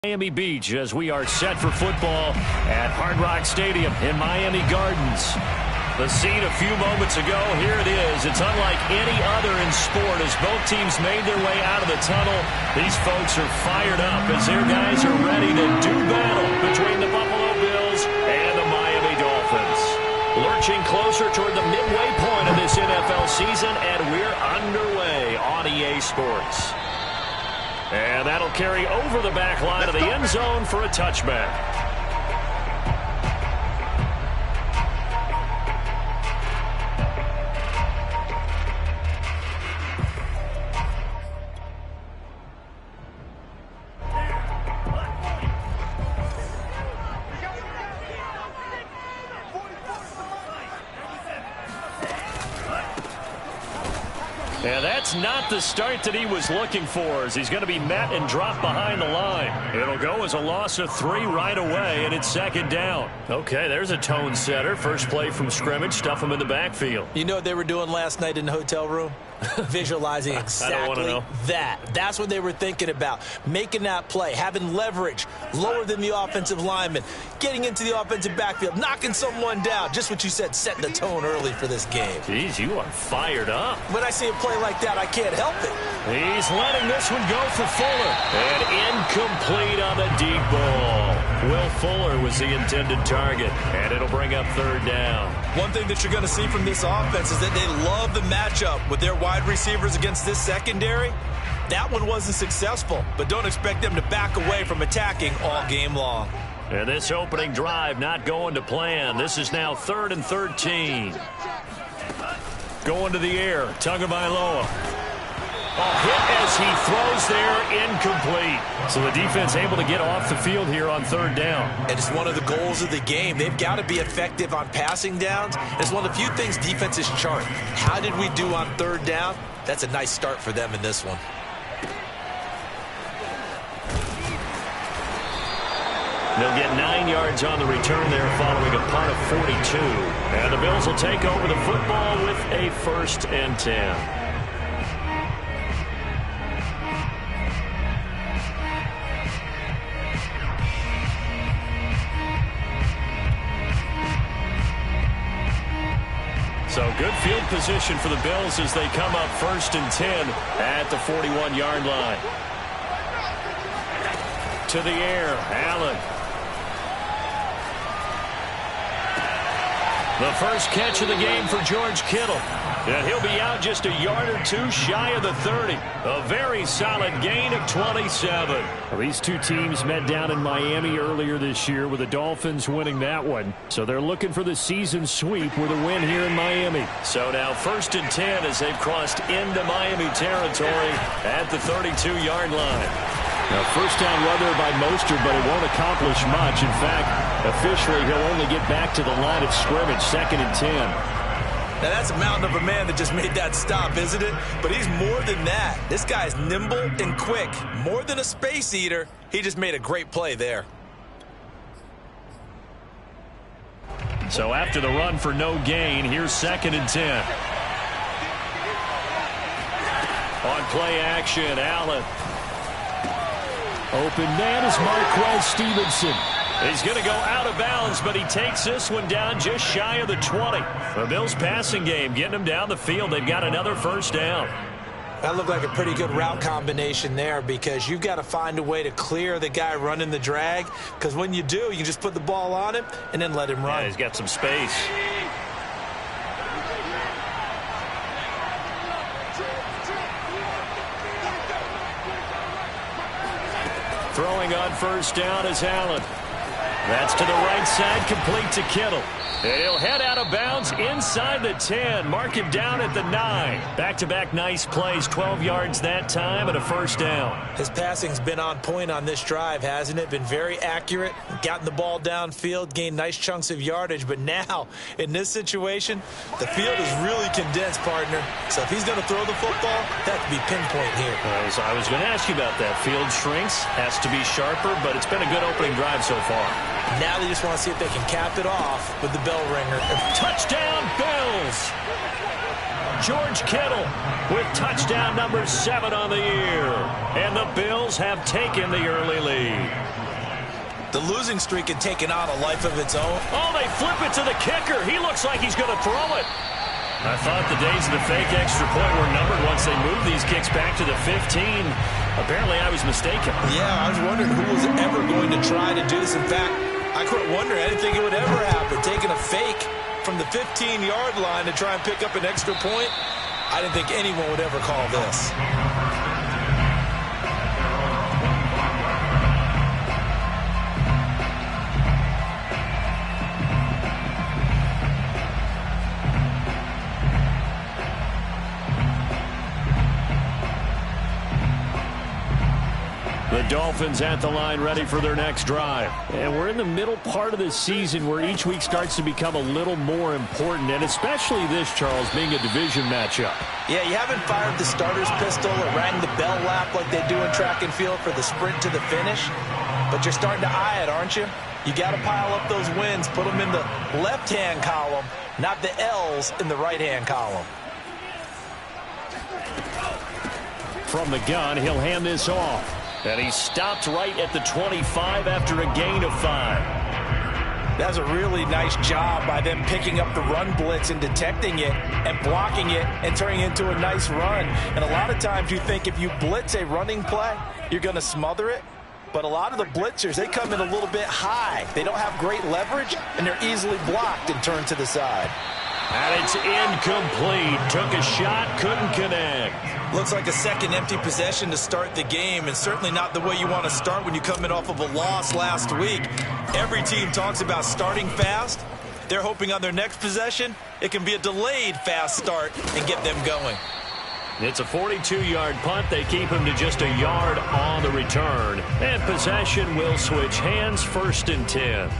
Miami Beach as we are set for football at Hard Rock Stadium in Miami Gardens. The scene a few moments ago, here it is. It's unlike any other in sport as both teams made their way out of the tunnel. These folks are fired up as their guys are ready to do battle between the Buffalo Bills and the Miami Dolphins. Lurching closer toward the midway point of this NFL season, and we're underway on EA Sports. And that'll carry over the back line of the end zone for a touchback. And that's not the start that he was looking for, as he's going to be met and dropped behind the line. It'll go as a loss of 3 right away, and it's second down. Okay, there's a tone setter. First play from scrimmage, stuff him in the backfield. You know what they were doing last night in the hotel room? Visualizing exactly that. That's what they were thinking about. Making that play, having leverage, lower than the offensive lineman, getting into the offensive backfield, knocking someone down. Just what you said, setting the tone early for this game. Jeez, you are fired up. When I see a play like that, I can't help it. He's letting this one go for Fuller. And incomplete on the deep ball. Will Fuller was the intended target, and it'll bring up third down. One thing that you're going to see from this offense is that they love the matchup with their wide receivers against this secondary. That one wasn't successful, but don't expect them to back away from attacking all game long. And this opening drive not going to plan. This is now 3rd and 13. Going to the air, Tagovailoa. Hit as he throws there, incomplete. So the defense able to get off the field here on third down. And it's one of the goals of the game. They've got to be effective on passing downs. It's one of the few things defenses chart. How did we do on third down? That's a nice start for them in this one. They'll get 9 yards on the return there following a punt of 42. And the Bills will take over the football with a 1st and 10. So good field position for the Bills as they come up 1st and 10 at the 41-yard line. To the air, Allen. The first catch of the game for George Kittle. And he'll be out just a yard or 2 shy of the 30. A very solid gain of 27. Well, these two teams met down in Miami earlier this year with the Dolphins winning that one. So they're looking for the season sweep with a win here in Miami. So now 1st and 10 as they've crossed into Miami territory at the 32-yard line. Now, first down run there by Mostert, but it won't accomplish much. In fact, officially, he'll only get back to the line of scrimmage, 2nd and 10. Now, that's a mountain of a man that just made that stop, isn't it? But he's more than that. This guy's nimble and quick. More than a space eater. He just made a great play there. So after the run for no gain, here's 2nd and 10. On play action, Allen. Open man is Marquez Stevenson. He's going to go out of bounds, but he takes this one down just shy of the 20. The Bills passing game getting them down the field. They've got another 1st down. That looked like a pretty good route combination there because you've got to find a way to clear the guy running the drag, because when you do, you just put the ball on him and then let him run. Yeah, he's got some space. Throwing on 1st down is Allen. That's to the right side, complete to Kittle. And he'll head out of bounds inside the 10. Mark him down at the 9. Back-to-back nice plays, 12 yards that time and a 1st down. His passing's been on point on this drive, hasn't it? Been very accurate, gotten the ball downfield, gained nice chunks of yardage. But now, in this situation, the field is really condensed, partner. So if he's going to throw the football, that could be pinpoint here. I was going to ask you about that. Field shrinks, has to be sharper, but it's been a good opening drive so far. Now they just want to see if they can cap it off with the bell ringer. Touchdown, Bills! George Kittle with touchdown number 7 on the year. And the Bills have taken the early lead. The losing streak had taken on a life of its own. Oh, they flip it to the kicker. He looks like he's going to throw it. I thought the days of the fake extra point were numbered once they moved these kicks back to the 15. Apparently, I was mistaken. Yeah, I was wondering who was ever going to try to do this. In fact, I couldn't wonder. I didn't think it would ever happen. Taking a fake from the 15-yard line to try and pick up an extra point, I didn't think anyone would ever call this. The Dolphins at the line ready for their next drive. And we're in the middle part of the season where each week starts to become a little more important, and especially this, Charles, being a division matchup. Yeah, you haven't fired the starter's pistol or rang the bell lap like they do in track and field for the sprint to the finish, but you're starting to eye it, aren't you? You got to pile up those wins, put them in the left-hand column, not the L's in the right-hand column. From the gun, he'll hand this off. And he stopped right at the 25 after a gain of 5. That's a really nice job by them picking up the run blitz and detecting it and blocking it and turning it into a nice run. And a lot of times you think if you blitz a running play, you're going to smother it. But a lot of the blitzers, they come in a little bit high. They don't have great leverage, and they're easily blocked and turned to the side. And it's incomplete. Took a shot, couldn't connect. Looks like a second empty possession to start the game, and certainly not the way you want to start when you come in off of a loss last week. Every team talks about starting fast. They're hoping on their next possession, it can be a delayed fast start and get them going. It's a 42-yard punt. They keep him to just a yard on the return. And possession will switch hands, 1st and 10.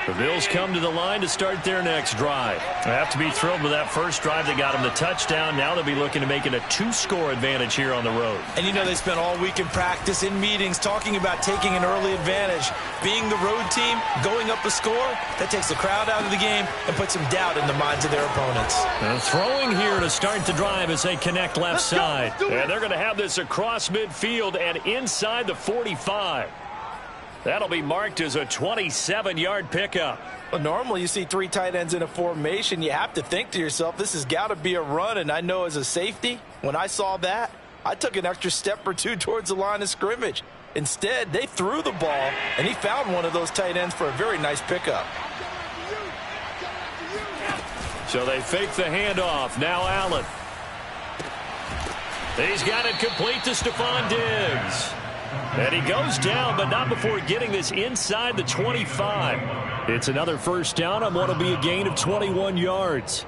The Bills come to the line to start their next drive. They have to be thrilled with that first drive that got them the touchdown. Now they'll be looking to make it a 2-score advantage here on the road. And you know they spent all week in practice, in meetings, talking about taking an early advantage. Being the road team, going up a score, that takes the crowd out of the game and puts some doubt in the minds of their opponents. And throwing here to start the drive as they connect left side. And they're going to have this across midfield and inside the 45. That'll be marked as a 27-yard pickup. Well, normally you see 3 tight ends in a formation. You have to think to yourself, this has got to be a run. And I know as a safety, when I saw that, I took an extra step or 2 towards the line of scrimmage. Instead, they threw the ball, and he found one of those tight ends for a very nice pickup. So they fake the handoff. Now Allen. He's got it complete to Stephon Diggs. And he goes down, but not before getting this inside the 25. It's another first down on what will be a gain of 21 yards.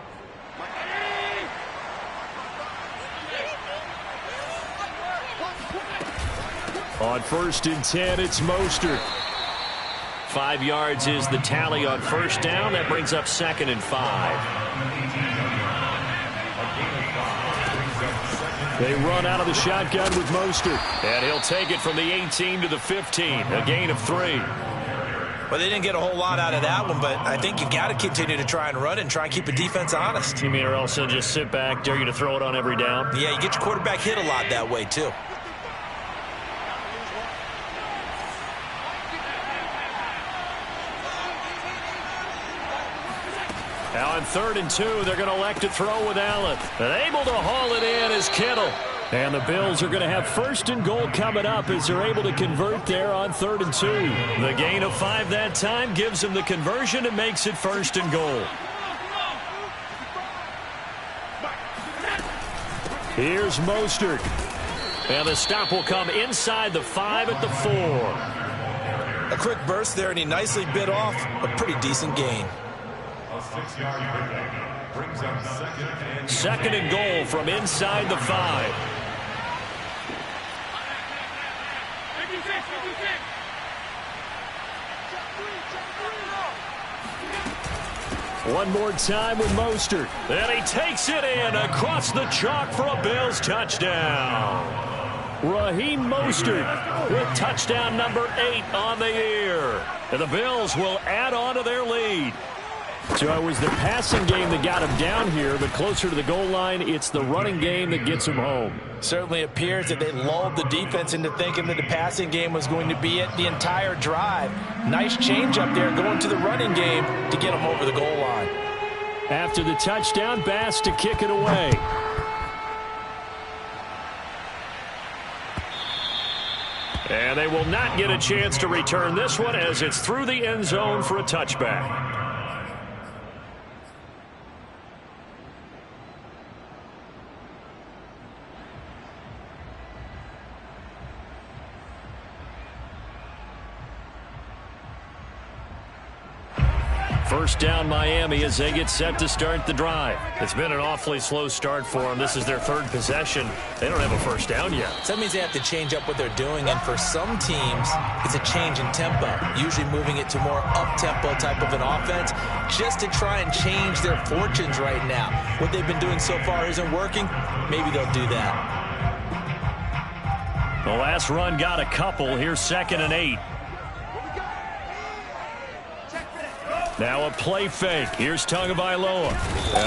On 1st and 10, it's Mostert. 5 yards is the tally on first down. That brings up 2nd and 5. They run out of the shotgun with Mostert. And he'll take it from the 18 to the 15. A gain of 3. Well, they didn't get a whole lot out of that one, but I think you got to continue to try and run and try and keep the defense honest. You mean or else they'll just sit back, dare you to throw it on every down? Yeah, you get your quarterback hit a lot that way, too. Now on 3rd and 2, they're going to elect to throw with Allen. And able to haul it in is Kittle. And the Bills are going to have 1st and goal coming up as they're able to convert there on 3rd and 2. The gain of 5 that time gives them the conversion and makes it 1st and goal. Here's Mostert. And the stop will come inside the 5 at the 4. A quick burst there, and he nicely bit off a pretty decent gain. A 6-yard pickup brings up 2nd and 2nd and goal from inside the 5. One more time with Mostert. And he takes it in across the chalk for a Bills touchdown. Raheem Mostert with touchdown number 8 on the year. And the Bills will add on to their lead. So it was the passing game that got him down here, but closer to the goal line, it's the running game that gets him home. Certainly appears that they lulled the defense into thinking that the passing game was going to be it the entire drive. Nice change up there going to the running game to get him over the goal line. After the touchdown, Bass to kick it away. And they will not get a chance to return this one as it's through the end zone for a touchback. First down Miami as they get set to start the drive. It's been an awfully slow start for them. This is their 3rd possession. They don't have a first down yet. So that means they have to change up what they're doing, and for some teams, it's a change in tempo, usually moving it to more up-tempo type of an offense just to try and change their fortunes right now. What they've been doing so far isn't working. Maybe they'll do that. The last run got a couple. Here's 2nd and 8. Now a play fake. Here's Tagovailoa.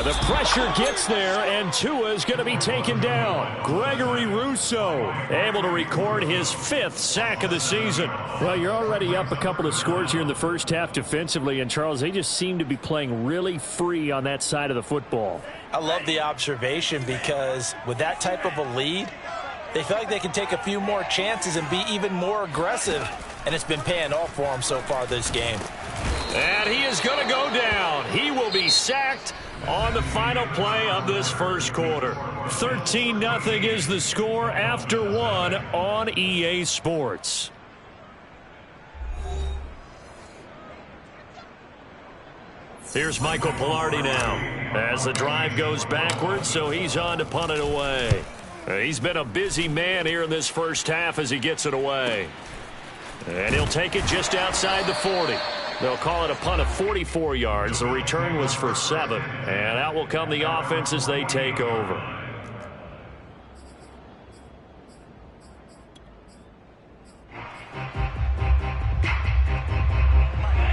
The pressure gets there, and Tua is going to be taken down. Gregory Rousseau able to record his 5th sack of the season. Well, you're already up a couple of scores here in the first half defensively, and Charles, they just seem to be playing really free on that side of the football. I love the observation because with that type of a lead, they feel like they can take a few more chances and be even more aggressive, and it's been paying off for them so far this game. And he is going to go down. He will be sacked on the final play of this first quarter. 13-0 is the score after 1 on EA Sports. Here's Michael Pilardi now as the drive goes backwards, so he's on to punt it away. He's been a busy man here in this first half as he gets it away. And he'll take it just outside the 40. They'll call it a punt of 44 yards. The return was for 7. And out will come the offense as they take over.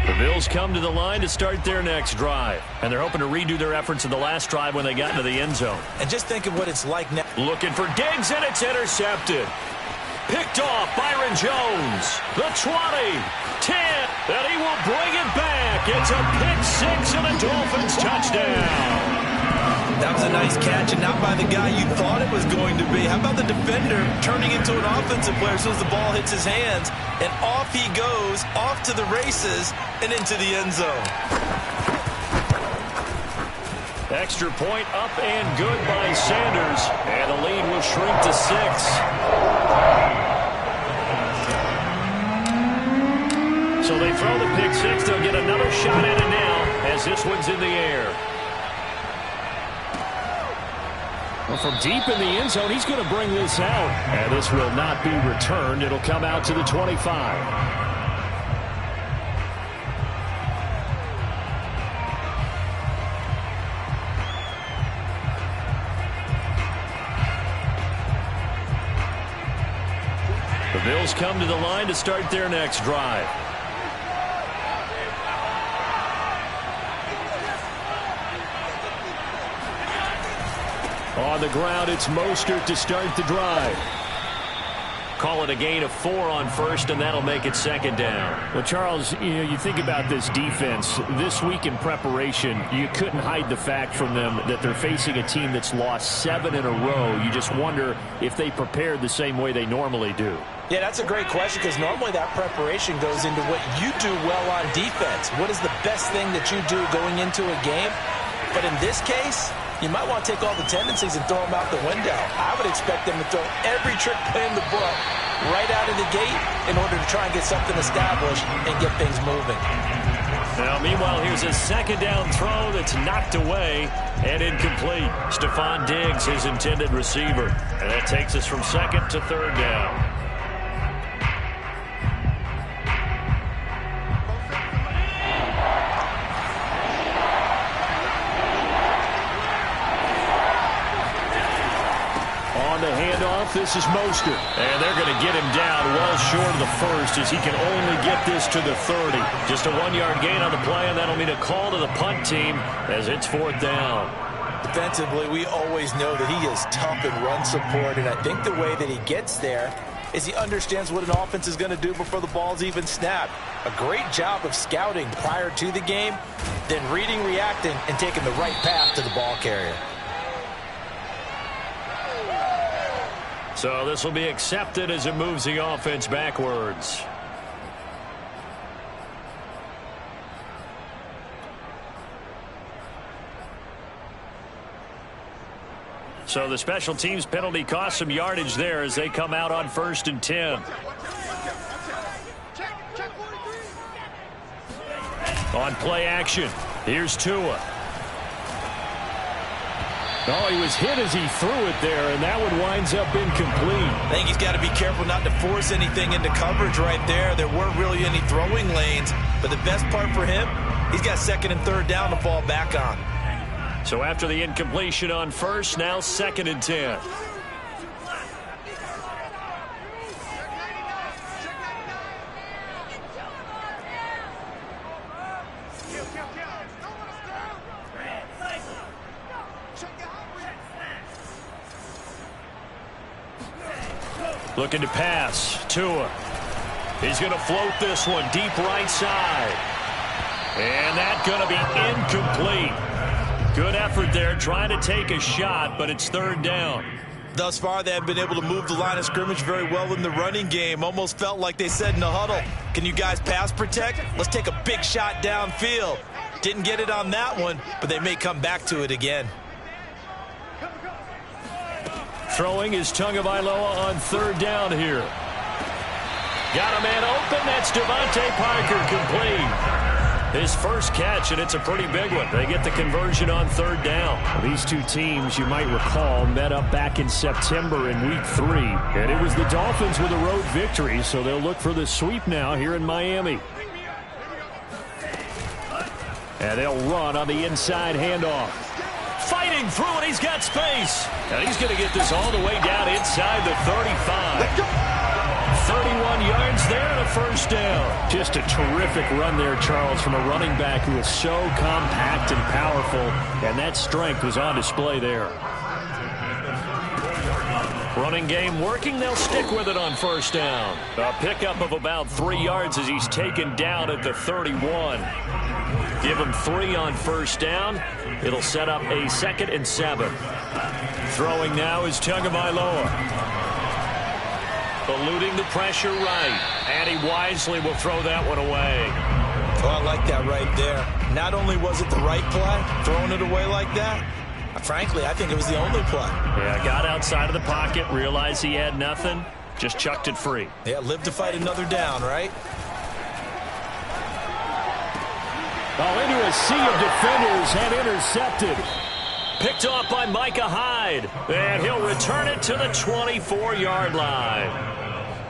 The Bills come to the line to start their next drive. And they're hoping to redo their efforts in the last drive when they got into the end zone. And just think of what it's like now. Looking for Diggs, and it's intercepted. Picked off Byron Jones. The 20, 10, and he will bring it back. It's a pick-6 and a Dolphins touchdown. That was a nice catch, and not by the guy you thought it was going to be. How about the defender turning into an offensive player as soon as the ball hits his hands, and off he goes, off to the races, and into the end zone. Extra point up and good by Sanders, and the lead will shrink to 6. So they throw the pick-6. They'll get another shot at it now as this one's in the air. Well, from deep in the end zone, he's going to bring this out. And this will not be returned. It'll come out to the 25. The Bills come to the line to start their next drive. On the ground, it's Mostert to start the drive. Call it a gain of 4 on first, and that'll make it 2nd down. Well, Charles, you think about this defense. This week in preparation, you couldn't hide the fact from them that they're facing a team that's lost 7 in a row. You just wonder if they prepared the same way they normally do. Yeah, that's a great question because normally that preparation goes into what you do well on defense. What is the best thing that you do going into a game? But in this case, you might want to take all the tendencies and throw them out the window. I would expect them to throw every trick play in the book right out of the gate in order to try and get something established and get things moving. Now, meanwhile, here's a 2nd down throw that's knocked away and incomplete. Stephon Diggs, his intended receiver. And that takes us from 2nd to 3rd down. off. This is Mostert. And they're going to get him down well short of the first as he can only get this to the 30. Just a 1-yard gain on the play, and that'll mean a call to the punt team as it's 4th down. Defensively, we always know that he is tough in run support, and I think the way that he gets there is he understands what an offense is going to do before the ball's even snapped. A great job of scouting prior to the game, then reading, reacting, and taking the right path to the ball carrier. So this will be accepted as it moves the offense backwards. So the special teams penalty cost some yardage there as they come out on 1st and 10. On play action, here's Tua. Oh, he was hit as he threw it there, and that one winds up incomplete. I think he's got to be careful not to force anything into coverage right there. There weren't really any throwing lanes, but the best part for him, he's got 2nd and 3rd down to fall back on. So after the incompletion on 1st, now 2nd and 10. Looking to pass. Tua. He's going to float this one deep right side. And that's going to be incomplete. Good effort there, trying to take a shot, but it's 3rd down. Thus far, they have been able to move the line of scrimmage very well in the running game. Almost felt like they said in the huddle, can you guys pass protect? Let's take a big shot downfield. Didn't get it on that one, but they may come back to it again. Throwing is Tagovailoa on 3rd down here. Got a man open. That's Devontae Parker, complete. His first catch, and it's a pretty big one. They get the conversion on 3rd down. These two teams, you might recall, met up back in September in Week 3. And it was the Dolphins with a road victory, so they'll look for the sweep now here in Miami. And they'll run on the inside handoff. Fighting through, and he's got space. And he's going to get this all the way down inside the 35. 31 yards there and a 1st down. Just a terrific run there, Charles, from a running back who is so compact and powerful, and that strength was on display there. Running game working. They'll stick with it on 1st down. A pickup of about 3 yards as he's taken down at the 31. Give him 3 on 1st down. It'll set up a 2nd and 7. Throwing now is Tagovailoa. Eluding the pressure right. And he wisely will throw that one away. Oh, I like that right there. Not only was it the right play, throwing it away like that, frankly, I think it was the only play. Yeah, got outside of the pocket, realized he had nothing, just chucked it free. Yeah, live to fight another down, right? Oh, into a sea of defenders and intercepted. Picked off by Micah Hyde. And he'll return it to the 24-yard line.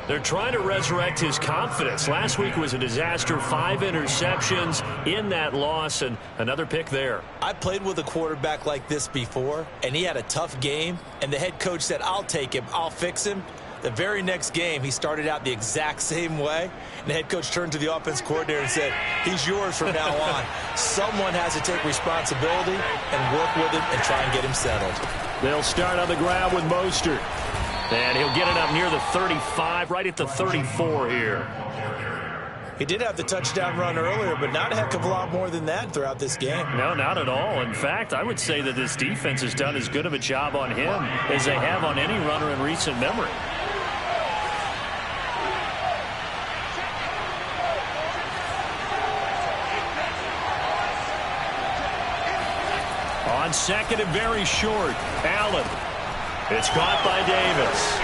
They're trying to resurrect his confidence. Last week was a disaster. 5 interceptions in that loss, and another pick there. I played with a quarterback like this before, and he had a tough game, and the head coach said, I'll take him, I'll fix him. The very next game, he started out the exact same way, and the head coach turned to the offense coordinator and said, he's yours from now on. Someone has to take responsibility and work with him and try and get him settled. They'll start on the ground with Mostert. And he'll get it up near the 35, right at the 34 here. He did have the touchdown run earlier, but not a heck of a lot more than that throughout this game. No, not at all. In fact, I would say that this defense has done as good of a job on him as they have on any runner in recent memory. On 2nd and very short, Allen. It's caught by Davis.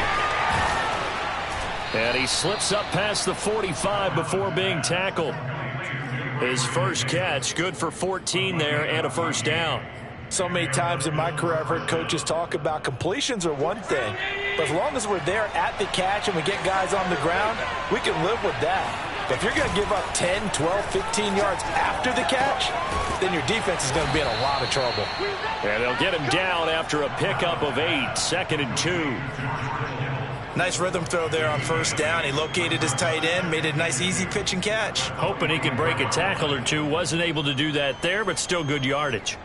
And he slips up past the 45 before being tackled. His first catch, good for 14 there and a 1st down. So many times in my career, I've heard coaches talk about completions are one thing, but as long as we're there at the catch and we get guys on the ground, we can live with that. But if you're going to give up 10, 12, 15 yards after the catch, then your defense is going to be in a lot of trouble. And they'll get him down after a pickup of 8, 2nd and 2. Nice rhythm throw there on first down. He located his tight end, made it a nice easy pitch and catch. Hoping he can break a tackle or two. Wasn't able to do that there, but still good yardage.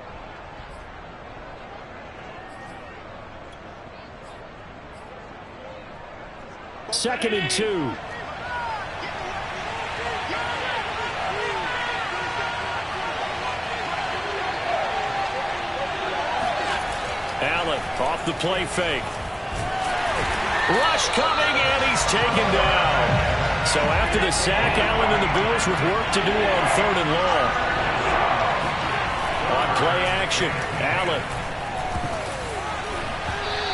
Second and 2. Allen off the play fake. Rush coming, and he's taken down. So after the sack, Allen and the Bills with work to do on 3rd and long. On play action, Allen.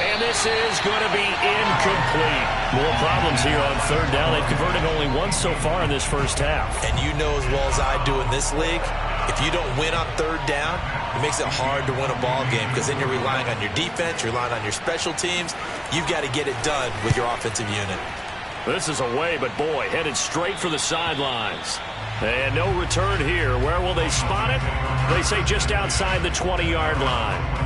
And this is going to be incomplete. More problems here on 3rd down. They've converted only once so far in this first half. And you know as well as I do in this league, if you don't win on 3rd down, it makes it hard to win a ball game because then you're relying on your defense, you're relying on your special teams. You've got to get it done with your offensive unit. This is away, but boy, headed straight for the sidelines. And no return here. Where will they spot it? They say just outside the 20-yard line.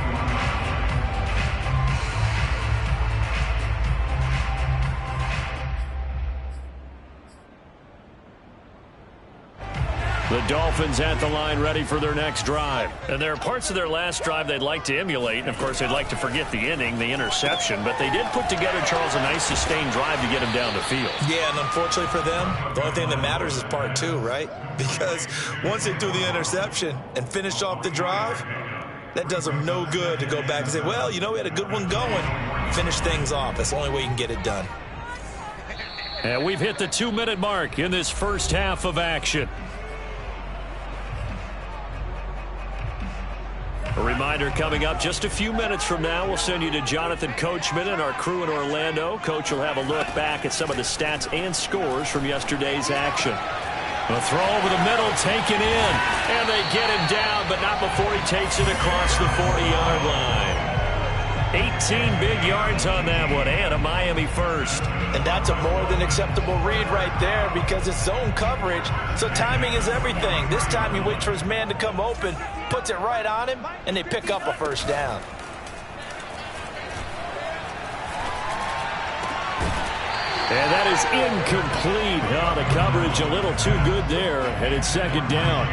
The Dolphins at the line ready for their next drive. And there are parts of their last drive they'd like to emulate. And, of course, they'd like to forget the inning, the interception. But they did put together, Charles, a nice sustained drive to get him down the field. Yeah, and unfortunately for them, the only thing that matters is part 2, right? Because once they threw the interception and finished off the drive, that does them no good to go back and say, well, you know, we had a good one going. Finish things off. That's the only way you can get it done. And we've hit the 2-minute mark in this first half of action. A reminder coming up just a few minutes from now. We'll send you to Jonathan Coachman and our crew in Orlando. Coach will have a look back at some of the stats and scores from yesterday's action. A throw over the middle taken in. And they get him down, but not before he takes it across the 40-yard line. 18 big yards on that one, and a Miami first. And that's a more than acceptable read right there because it's zone coverage, so timing is everything. This time he waits for his man to come open, puts it right on him, and they pick up a first down. And that is incomplete. Oh, the coverage a little too good there, and it's second down.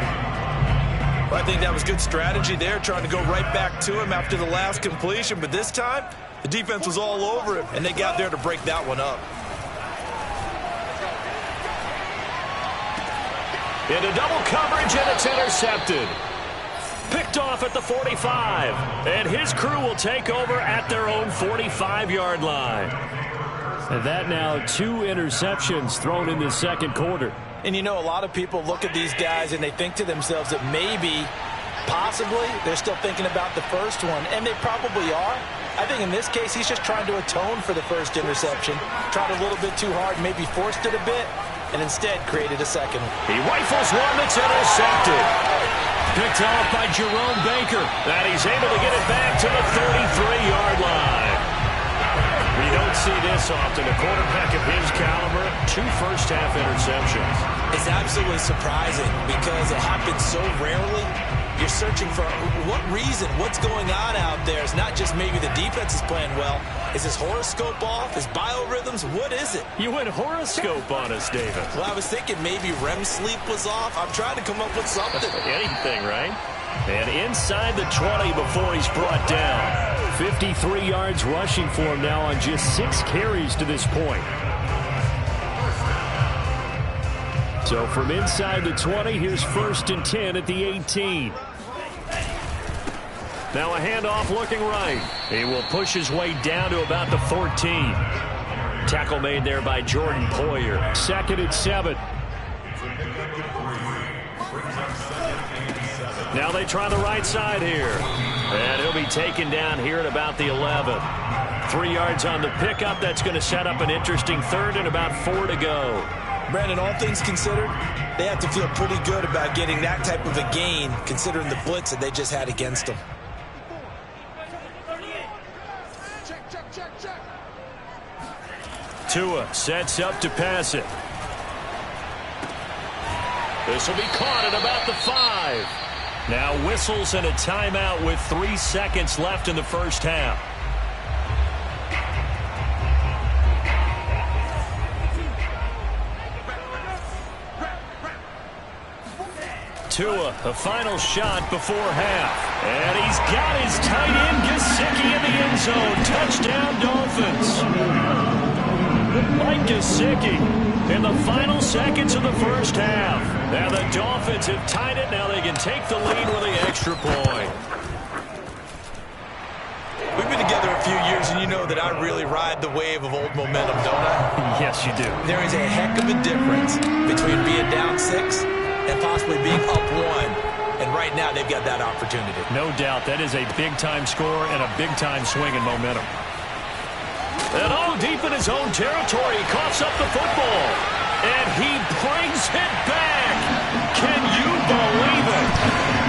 Well, I think that was good strategy there, trying to go right back to him after the last completion. But this time, the defense was all over him, and they got there to break that one up. Into double coverage, and it's intercepted. Picked off at the 45. And his crew will take over at their own 45-yard line. And that now 2 interceptions thrown in the second quarter. And you know, a lot of people look at these guys and they think to themselves that maybe, possibly, they're still thinking about the first one. And they probably are. I think in this case, he's just trying to atone for the first interception. Tried a little bit too hard, maybe forced it a bit, and instead created a second. He rifles one that's intercepted. Picked off by Jerome Baker. And he's able to get it back to the 33-yard line. We don't see this often. A quarterback of his caliber, 2 first-half interceptions. It's absolutely surprising because it happens so rarely. You're searching for what reason, what's going on out there. It's not just maybe the defense is playing well. Is his horoscope off? His biorhythms? What is it? You went horoscope on us, David. Well, I was thinking maybe REM sleep was off. I'm trying to come up with something. Anything, right? And inside the 20 before he's brought down. 53 yards rushing for him now on just 6 carries to this point. So from inside the 20, here's 1st and 10 at the 18. Now a handoff looking right. He will push his way down to about the 14. Tackle made there by Jordan Poyer. 2nd and 7. Now they try the right side here. And he'll be taken down here at about the 11. 3 yards on the pickup. That's going to set up an interesting 3rd and about 4 to go. Brandon, all things considered, they have to feel pretty good about getting that type of a gain considering the blitz that they just had against them. Tua sets up to pass it. This will be caught at about the 5. Now whistles and a timeout with 3 seconds left in the first half. Tua, the final shot before half. And he's got his tight end Gesicki in the end zone. Touchdown, Dolphins. Mike Gesicki in the final seconds of the first half. Now the Dolphins have tied it. Now they can take the lead with the extra point. We've been together a few years, and you know that I really ride the wave of old momentum, don't I? Yes, you do. There is a heck of a difference between being down 6 and possibly being up 1. And right now, they've got that opportunity. No doubt. That is a big-time score and a big-time swing in momentum. And all deep in his own territory, he coughs up the football. And he brings it back. Can you believe it?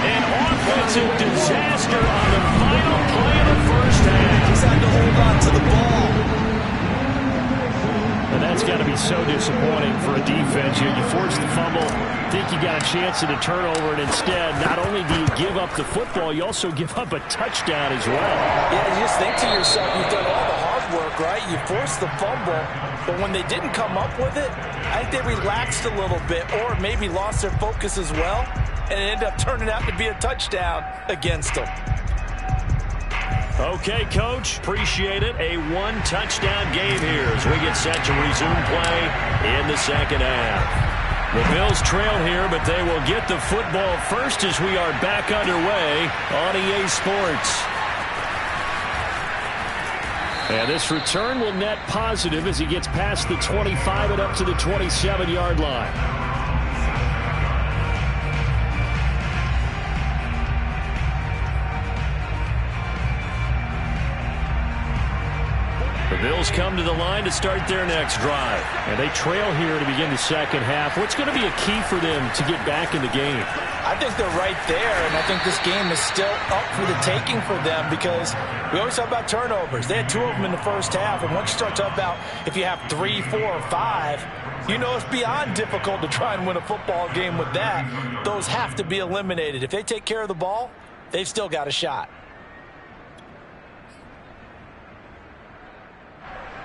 An offensive disaster on the final play of the first half. He's had to hold on to the ball. And that's got to be so disappointing for a defense. You force the fumble, think you got a chance at a turnover, and instead, not only do you give up the football, you also give up a touchdown as well. Yeah, you just think to yourself, you've done all the hard work, right? You forced the fumble, but when they didn't come up with it, I think they relaxed a little bit or maybe lost their focus as well, and it ended up turning out to be a touchdown against them. Okay, Coach, appreciate it. A one-touchdown game here as we get set to resume play in the second half. The Bills trail here, but they will get the football first as we are back underway on EA Sports. And this return will net positive as he gets past the 25 and up to the 27-yard line. The Bills come to the line to start their next drive. And they trail here to begin the second half. What's going to be a key for them to get back in the game? I think they're right there, and I think this game is still up for the taking for them because we always talk about turnovers. They had 2 of them in the first half, and once you start talking about if you have 3, 4, or 5, you know it's beyond difficult to try and win a football game with that. Those have to be eliminated. If they take care of the ball, they've still got a shot.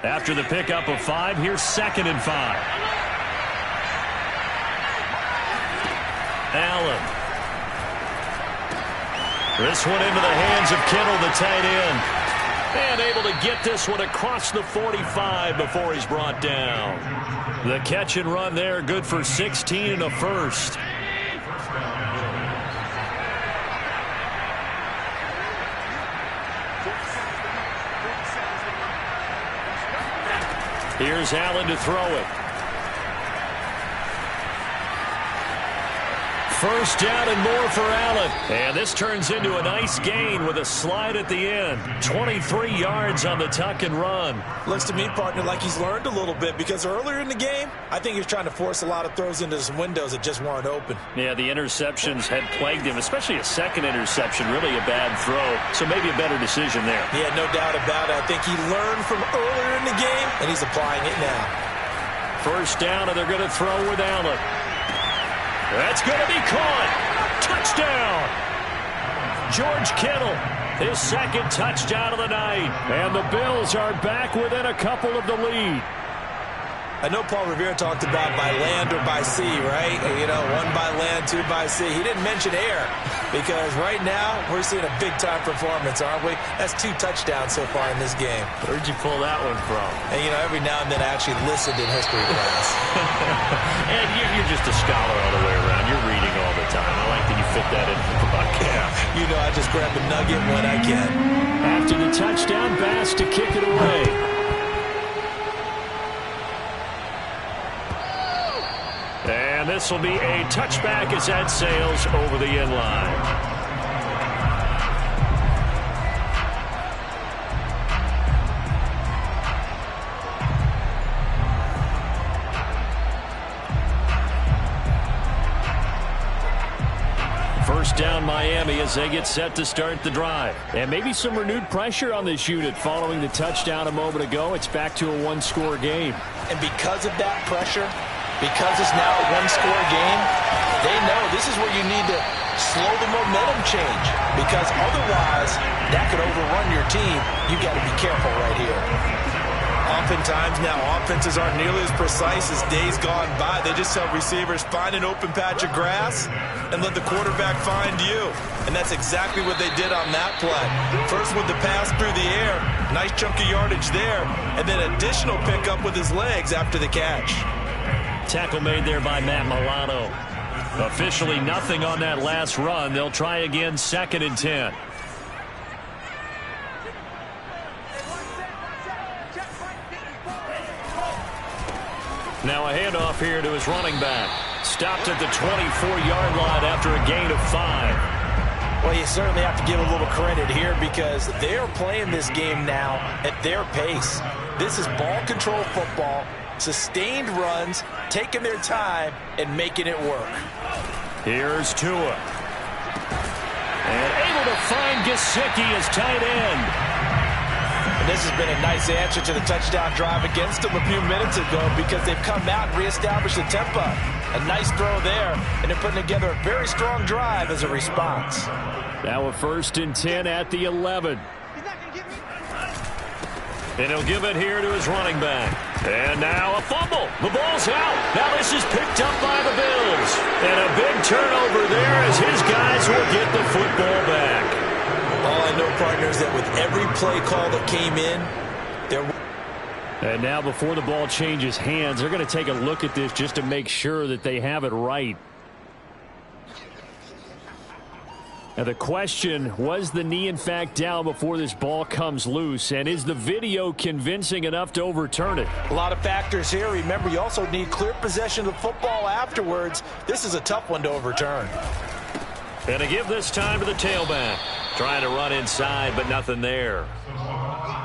After the pickup of 5, here's 2nd and 5. Allen. This one into the hands of Kittle, the tight end. And able to get this one across the 45 before he's brought down. The catch and run there, good for 16 and a first. Here's Allen to throw it. First down and more for Allen. And this turns into a nice gain with a slide at the end. 23 yards on the tuck and run. Looks to me, partner, like he's learned a little bit because earlier in the game, I think he was trying to force a lot of throws into some windows that just weren't open. Yeah, the interceptions had plagued him, especially a second interception, really a bad throw. So maybe a better decision there. Yeah, no doubt about it. I think he learned from earlier in the game, and he's applying it now. First down, and they're going to throw with Allen. That's going to be caught. Touchdown. George Kittle, his 2nd touchdown of the night. And the Bills are back within a couple of the lead. I know Paul Revere talked about by land or by sea, right? You know, 1 by land, 2 by sea. He didn't mention air because right now we're seeing a big-time performance, aren't we? That's 2 touchdowns so far in this game. Where'd you pull that one from? And, you know, every now and then I actually listened in history class. And you're just a scholar all the way around. You're reading all the time. I like that you fit that in the broadcast. You know, I just grab a nugget when I can. After the touchdown, Bass to kick it away. And this will be a touchback as that sails over the end line. First down Miami as they get set to start the drive. And maybe some renewed pressure on this unit following the touchdown a moment ago. It's back to a one-score game. And because of that pressure, because it's now a one-score game, they know this is where you need to slow the momentum change. Because otherwise, that could overrun your team. You got to be careful right here. Oftentimes now offenses aren't nearly as precise as days gone by. They just tell receivers, find an open patch of grass and let the quarterback find you. And that's exactly what they did on that play. First with the pass through the air, nice chunk of yardage there, and then additional pickup with his legs after the catch. Tackle made there by Matt Milano. Officially nothing on that last run. They'll try again, 2nd and 10. Now a handoff here to his running back. Stopped at the 24-yard line after a gain of 5. Well, you certainly have to give a little credit here because they're playing this game now at their pace. This is ball control football, sustained runs, taking their time, and making it work. Here's Tua. And able to find Gesicki as tight end. And this has been a nice answer to the touchdown drive against them a few minutes ago because they've come out and reestablished the tempo. A nice throw there, and they're putting together a very strong drive as a response. Now a 1st and 10 at the 11. And he'll give it here to his running back. And now a fumble. The ball's out. Now this is picked up by the Bills. And a big turnover there as his guys will get the football back. All I know, partners, that with every play call that came in, and now before the ball changes hands, they're going to take a look at this just to make sure that they have it right. Now the question, was the knee in fact down before this ball comes loose? And is the video convincing enough to overturn it? A lot of factors here. Remember, you also need clear possession of the football afterwards. This is a tough one to overturn. And a give this time to the tailback. Trying to run inside, but nothing there.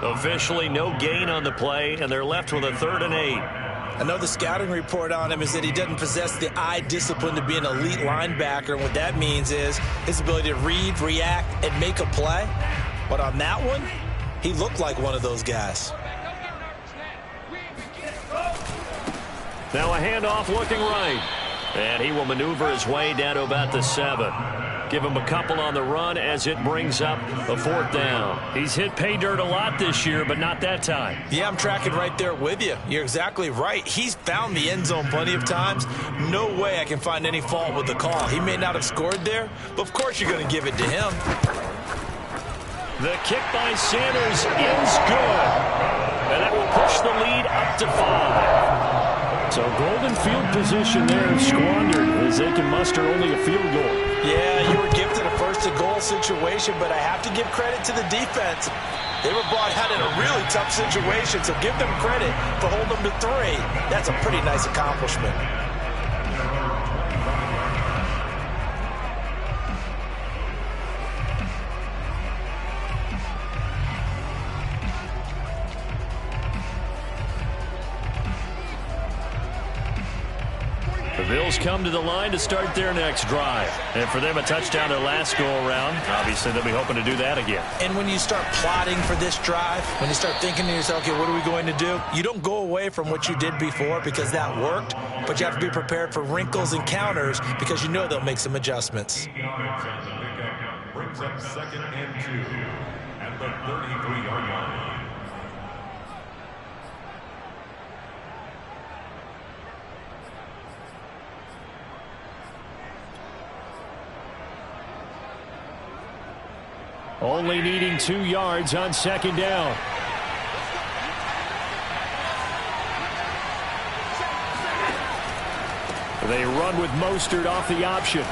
Officially no gain on the play, and they're left with a 3rd and 8. I know the scouting report on him is that he doesn't possess the eye discipline to be an elite linebacker. And what that means is his ability to read, react, and make a play. But on that one, he looked like one of those guys. Now a handoff looking right. And he will maneuver his way down to about the 7. Give him a couple on the run as it brings up a 4th down. He's hit pay dirt a lot this year, but not that time. Yeah, I'm tracking right there with you. You're exactly right. He's found the end zone plenty of times. No way I can find any fault with the call. He may not have scored there, but of course you're going to give it to him. The kick by Sanders is good. And that will push the lead up to 5. So golden field position there squandered as they can muster only a field goal. Yeah, you were gifted a 1st and goal situation, but I have to give credit to the defense. They were brought out in a really tough situation, so give them credit for holding them to 3. That's a pretty nice accomplishment. The Bills come to the line to start their next drive. And for them, a touchdown their last go-around. Obviously, they'll be hoping to do that again. And when you start plotting for this drive, when you start thinking to yourself, okay, what are we going to do? You don't go away from what you did before because that worked, but you have to be prepared for wrinkles and counters because you know they'll make some adjustments. Brings up 2nd and 2 at the 33-yard line. Only needing 2 yards on 2nd down. They run with Mostert off the option.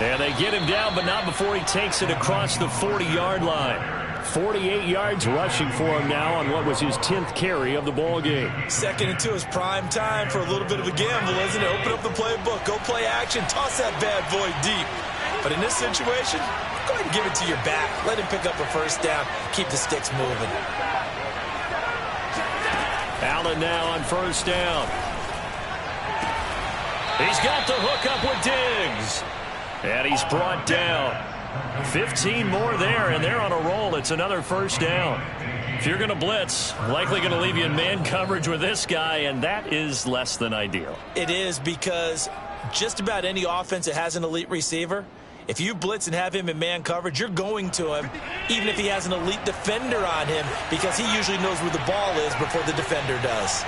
And they get him down, but not before he takes it across the 40-yard line. 48 yards rushing for him now on what was his 10th carry of the ball game. 2nd and 2 is prime time for a little bit of a gamble, isn't it? Open up the playbook, go play action, toss that bad boy deep. But in this situation, go ahead and give it to your back. Let him pick up a 1st down. Keep the sticks moving. Allen now on 1st down. He's got the hook up with Diggs. And he's brought down. 15 more there, and they're on a roll. It's another 1st down. If you're going to blitz, likely going to leave you in man coverage with this guy, and that is less than ideal. It is because just about any offense that has an elite receiver, If you blitz and have him in man coverage, you're going to him, even if he has an elite defender on him, because he usually knows where the ball is before the defender does.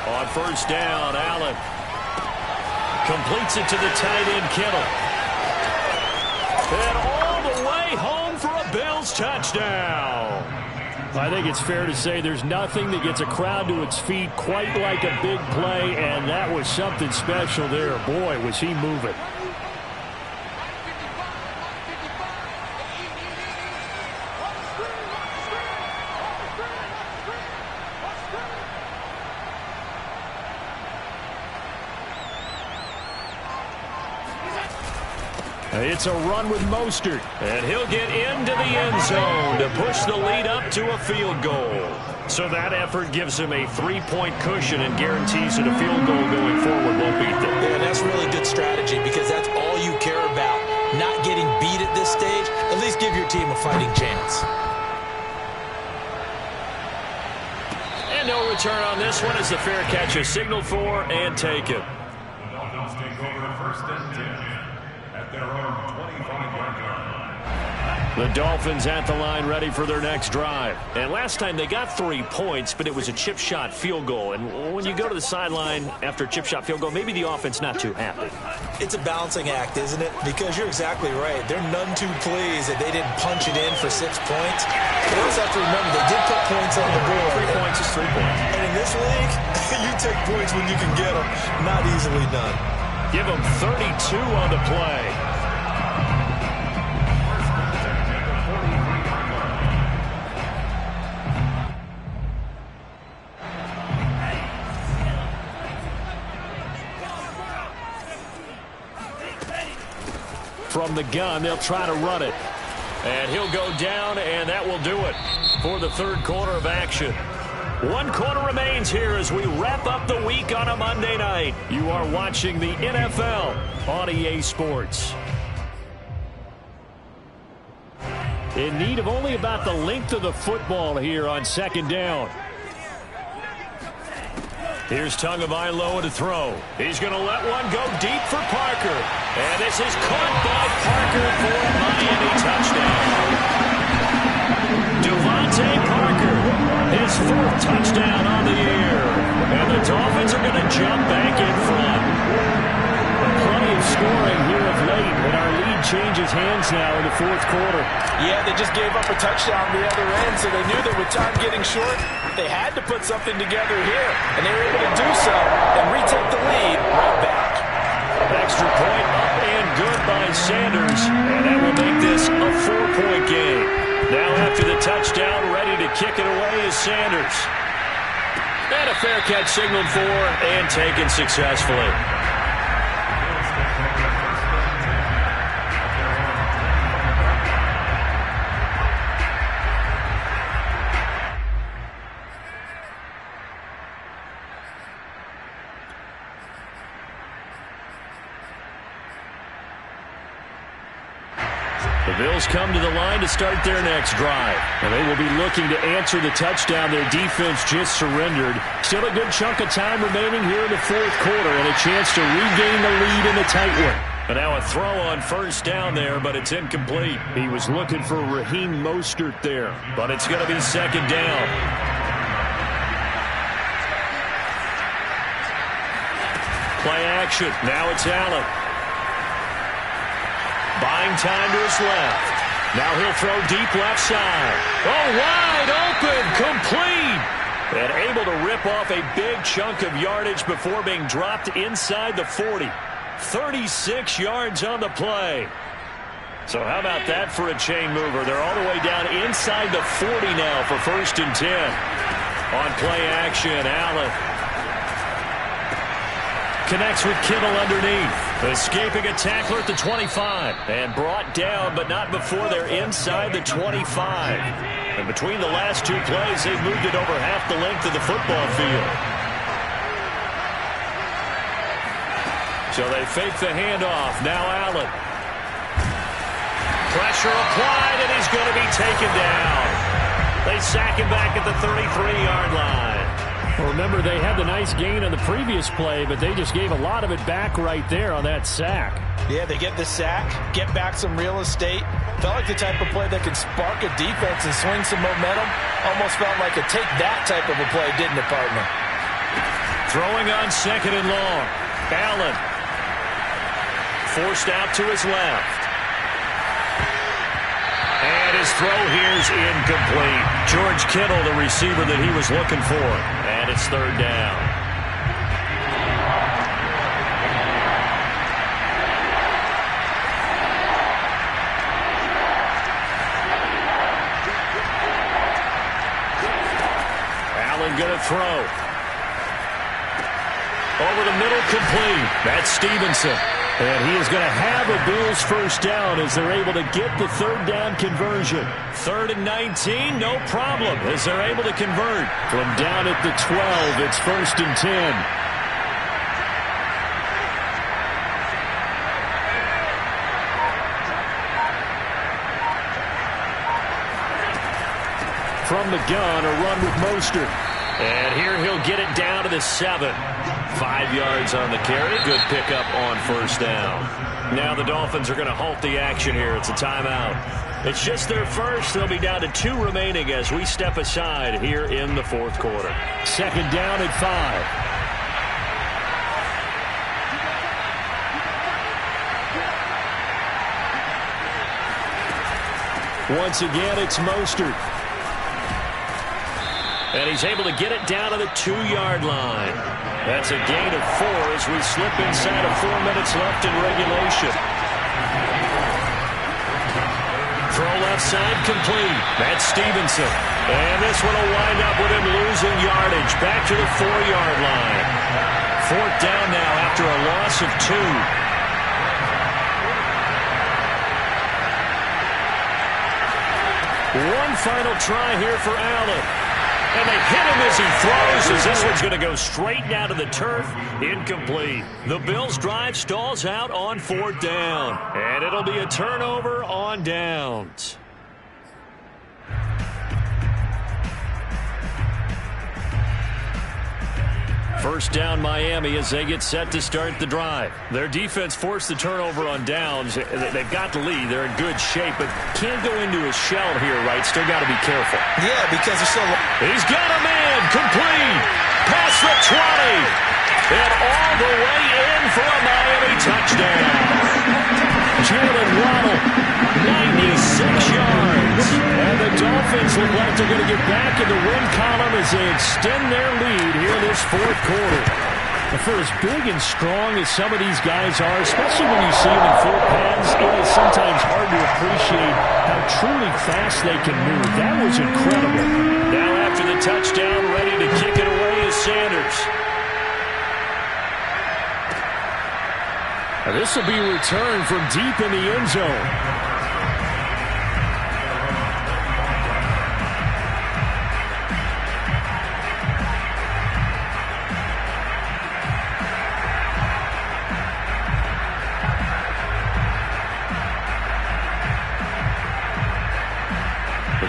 On first down, Allen completes it to the tight end, Kittle. And all the way home for a Bills touchdown. I think it's fair to say there's nothing that gets a crowd to its feet quite like a big play, and that was something special there. Boy, was he moving. It's a run with Mostert. And he'll get into the end zone to push the lead up to a field goal. So that effort gives him a 3-point cushion and guarantees that a field goal going forward won't beat them. Yeah, that's really good strategy because that's all you care about. Not getting beat at this stage. At least give your team a fighting chance. And no return on this one as the fair catch is signaled for and taken. The Dolphins take over first and 10 at their own 25-yard line. The Dolphins at the line ready for their next drive. And last time they got 3 points, but it was a chip shot field goal. And when you go to the sideline after a chip shot field goal, maybe the offense not too happy. It's a balancing act, isn't it? Because you're exactly right. They're none too pleased that they didn't punch it in for 6 points. They also have to remember they did put points on the board. 3 points is 3 points. And in this league, you take points when you can get them. Not easily done. Give them 32 on the play. From the gun, they'll try to run it. And he'll go down, and that will do it for the third quarter of action. 1 quarter remains here as we wrap up the week on a Monday night. You are watching the NFL on EA Sports. In need of only about the length of the football here on second down. Here's Tagovailoa to throw. He's going to let one go deep for Parker. And this is caught by Parker for a Miami touchdown. Devontae Parker, his 4th touchdown on the year. And the Dolphins are going to jump back in front. Plenty of scoring here of late, and our lead changes hands now in the 4th quarter. Yeah, they just gave up a touchdown the other end, so they knew that with time getting short, they had to put something together here, and they were able to do so and retake the lead right back. Extra point up and good by Sanders, and that will make this a 4-point game. Now after the touchdown, ready to kick it away is Sanders. And a fair catch signaled for and taken successfully. The Bills come to the line to start their next drive. And they will be looking to answer the touchdown their defense just surrendered. Still a good chunk of time remaining here in the 4th quarter and a chance to regain the lead in a tight one. And now a throw on first down there, but it's incomplete. He was looking for Raheem Mostert there. But it's going to be second down. Play action. Now it's Allen. Buying time to his left. Now he'll throw deep left side. Oh, wide open, complete. And able to rip off a big chunk of yardage before being dropped inside the 40. 36 yards on the play. So how about that for a chain mover? They're all the way down inside the 40 now for 1st and 10. On play action, Allen connects with Kittle underneath. Escaping a tackler at the 25. And brought down, but not before they're inside the 25. And between the last 2 plays, they've moved it over half the length of the football field. So they fake the handoff. Now Allen. Pressure applied, and he's going to be taken down. They sack him back at the 33-yard line. Well, remember, they had the nice gain on the previous play, but they just gave a lot of it back right there on that sack. Yeah, they get the sack, get back some real estate. Felt like the type of play that could spark a defense and swing some momentum. Almost felt like a take-that type of a play, didn't it, partner? Throwing on 2nd and long. Allen forced out to his left. And his throw here's incomplete. George Kittle, the receiver that he was looking for. And it's 3rd down. Allen going to throw. Over the middle, complete. That's Stevenson. And he is going to have a Bills first down as they're able to get the 3rd down conversion. 3rd and 19, no problem as they're able to convert. From down at the 12, it's 1st and 10. From the gun, a run with Mostert. And here he'll get it down to the 7. 5 yards on the carry. Good pickup on 1st down. Now the Dolphins are going to halt the action here. It's a timeout. It's just their first. They'll be down to 2 remaining as we step aside here in the 4th quarter. 2nd down at 5. Once again, it's Mostert. And he's able to get it down to the 2-yard line. That's a gain of 4 as we slip inside of 4 minutes left in regulation. Throw left side complete. That's Stevenson. And this one will wind up with him losing yardage. Back to the 4-yard line. 4th down now after a loss of 2. One final try here for Allen. And they hit him as he throws, as this one's going to go straight down to the turf. Incomplete. The Bills' drive stalls out on 4th down. And it'll be a turnover on downs. First down Miami as they get set to start the drive. Their defense forced the turnover on downs. They've got the lead. They're in good shape, but can't go into a shell here, right? Still got to be careful. Yeah, because they're so low. He's got a man. Complete. Past the 20. And all the way in for a Miami touchdown. Jalen Waddle, 96 yards. And the Dolphins look like they're going to get back in the win column as they extend their lead here this 4th quarter. And for as big and strong as some of these guys are, especially when you see them in full pads, it is sometimes hard to appreciate how truly fast they can move. That was incredible. Now after the touchdown, ready to kick it away is Sanders. Now this will be returned from deep in the end zone.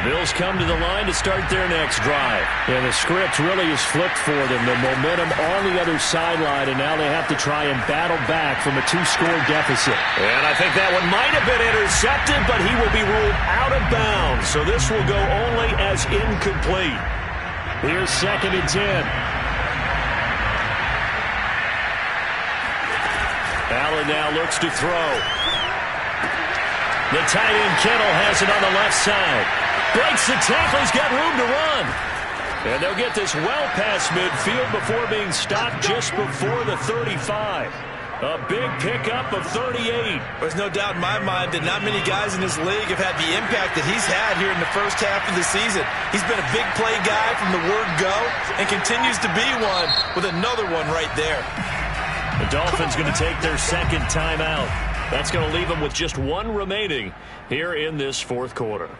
Bills come to the line to start their next drive. And the script really is flipped for them. The momentum on the other sideline, and now they have to try and battle back from a 2-score deficit. And I think that one might have been intercepted, but he will be ruled out of bounds. So this will go only as incomplete. Here's 2nd and 10. Allen now looks to throw. The tight end Kittle has it on the left side. Breaks the tackle. He's got room to run. And they'll get this well past midfield before being stopped just before the 35. A big pickup of 38. There's no doubt in my mind that not many guys in this league have had the impact that he's had here in the first half of the season. He's been a big play guy from the word go and continues to be one with another one right there. The Dolphins going to take their 2nd timeout. That's going to leave them with just 1 remaining here in this 4th quarter.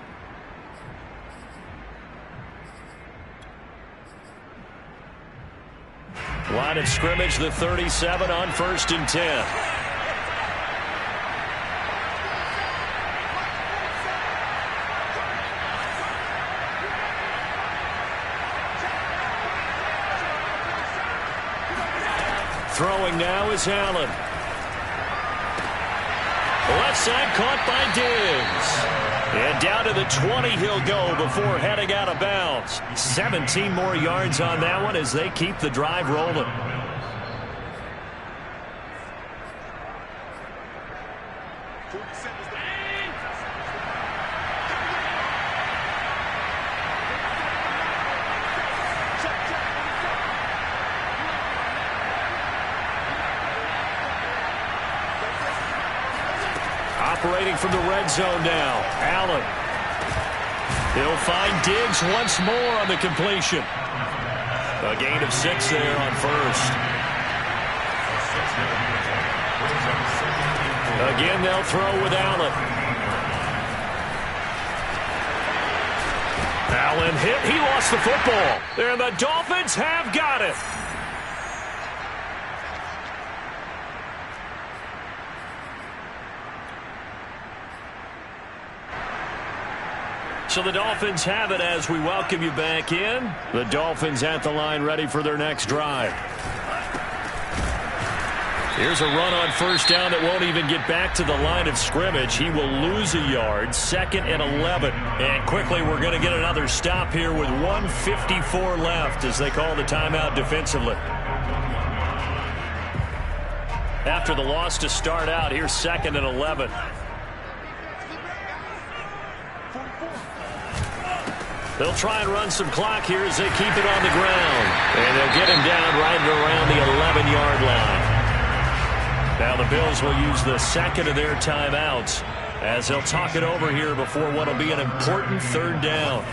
Line of scrimmage, the 37 on 1st and 10. throwing now is Allen. Left side caught by Diggs. And down to the 20 he'll go before heading out of bounds. 17 more yards on that one as they keep the drive rolling. Operating from the red zone now. Allen. He'll find Diggs once more on the completion. A gain of 6 there on first. Again, they'll throw with Allen. Allen hit. He lost the football. And the Dolphins have got it. So the Dolphins have it as we welcome you back in. The Dolphins at the line ready for their next drive. Here's a run on first down that won't even get back to the line of scrimmage. He will lose a yard. 2nd and 11. And quickly we're going to get another stop here with 1:54 left as they call the timeout defensively. After the loss to start out, here's 2nd and 11. They'll try and run some clock here as they keep it on the ground. And they'll get him down right around the 11-yard line. Now the Bills will use the 2nd of their timeouts as they'll talk it over here before what will be an important 3rd down.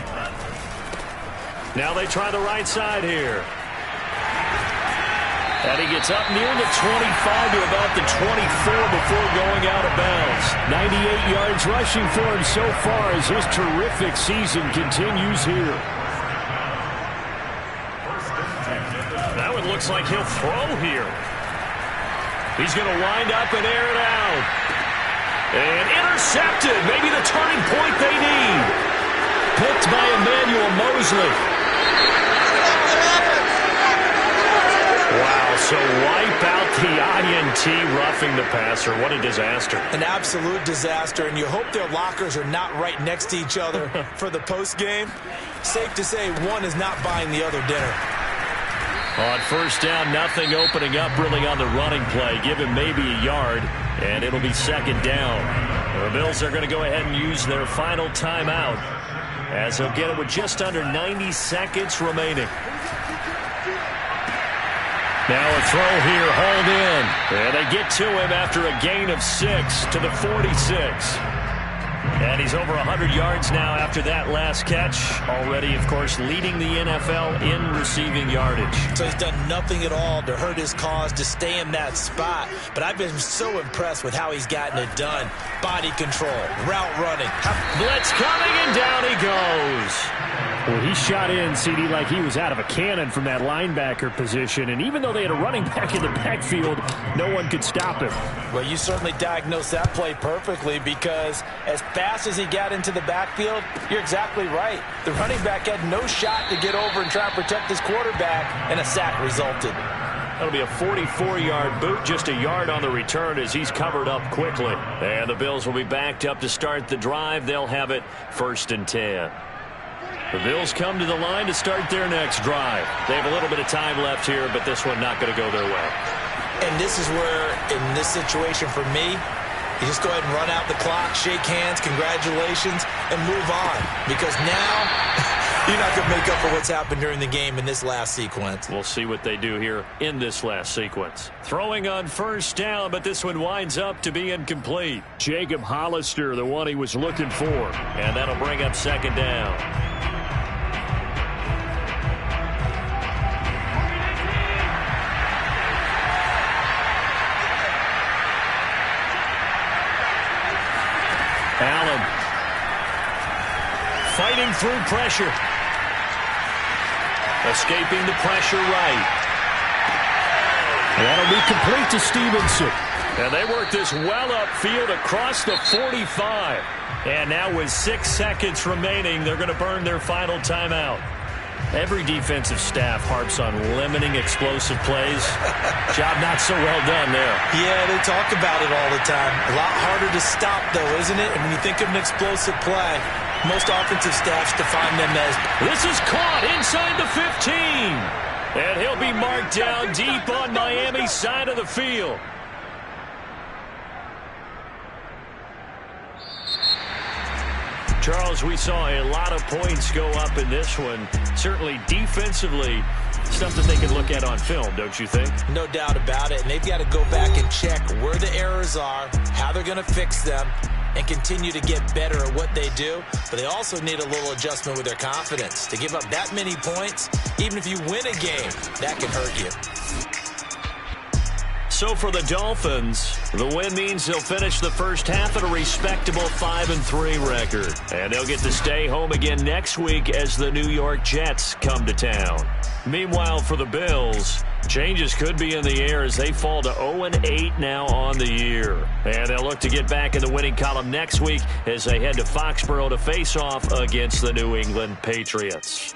Now they try the right side here. And he gets up near the 25 to about the 24 before going out of bounds. 98 yards rushing for him so far as his terrific season continues here. That one looks like he'll throw here. He's going to wind up and air it out. And intercepted. Maybe the turning point they need. Picked by Emmanuel Mosley. Wow, so wipe out the INT roughing the passer. What a disaster. An absolute disaster, and you hope their lockers are not right next to each other for the postgame. Safe to say one is not buying the other dinner. On first down, nothing opening up really on the running play. Give him maybe a yard, and it'll be 2nd down. The Bills are going to go ahead and use their final timeout as they'll get it with just under 90 seconds remaining. Now a throw here, hauled in. And they get to him after a gain of 6 to the 46. And he's over 100 yards now after that last catch. Already, of course, leading the NFL in receiving yardage. So he's done nothing at all to hurt his cause, to stay in that spot. But I've been so impressed with how he's gotten it done. Body control, route running. Blitz coming, and down he goes. Well, he shot in, CD, like he was out of a cannon from that linebacker position. And even though they had a running back in the backfield, no one could stop him. Well, you certainly diagnosed that play perfectly, because as fast as he got into the backfield, you're exactly right. The running back had no shot to get over and try and protect his quarterback, and a sack resulted. That'll be a 44-yard boot, just a yard on the return as he's covered up quickly. And the Bills will be backed up to start the drive. They'll have it 1st and 10. The Bills come to the line to start their next drive. They have a little bit of time left here, but this one not going to go their way. And this is where, in this situation for me, you just go ahead and run out the clock, shake hands, congratulations, and move on. Because now you're not going to make up for what's happened during the game in this last sequence. We'll see what they do here in this last sequence. Throwing on first down, but this one winds up to be incomplete. Jacob Hollister, the one he was looking for. And that'll bring up 2nd down. Allen fighting through pressure. Escaping the pressure right. That'll be complete to Stevenson. And they work this well upfield across the 45. And now with 6 seconds remaining, they're going to burn their final timeout. Every defensive staff harps on limiting explosive plays. Job not so well done there. Yeah, they talk about it all the time. A lot harder to stop, though, isn't it? And when you think of an explosive play, most offensive staffs define them as... This is caught inside the 15. And he'll be marked down deep on Miami's side of the field. Charles, we saw a lot of points go up in this one. Certainly defensively, stuff that they can look at on film, don't you think? No doubt about it. And they've got to go back and check where the errors are, how they're going to fix them, and continue to get better at what they do. But they also need a little adjustment with their confidence. To give up that many points, even if you win a game, that can hurt you. So for the Dolphins, the win means they'll finish the first half at a respectable 5-3 record. And they'll get to stay home again next week as the New York Jets come to town. Meanwhile, for the Bills, changes could be in the air as they fall to 0-8 now on the year. And they'll look to get back in the winning column next week as they head to Foxborough to face off against the New England Patriots.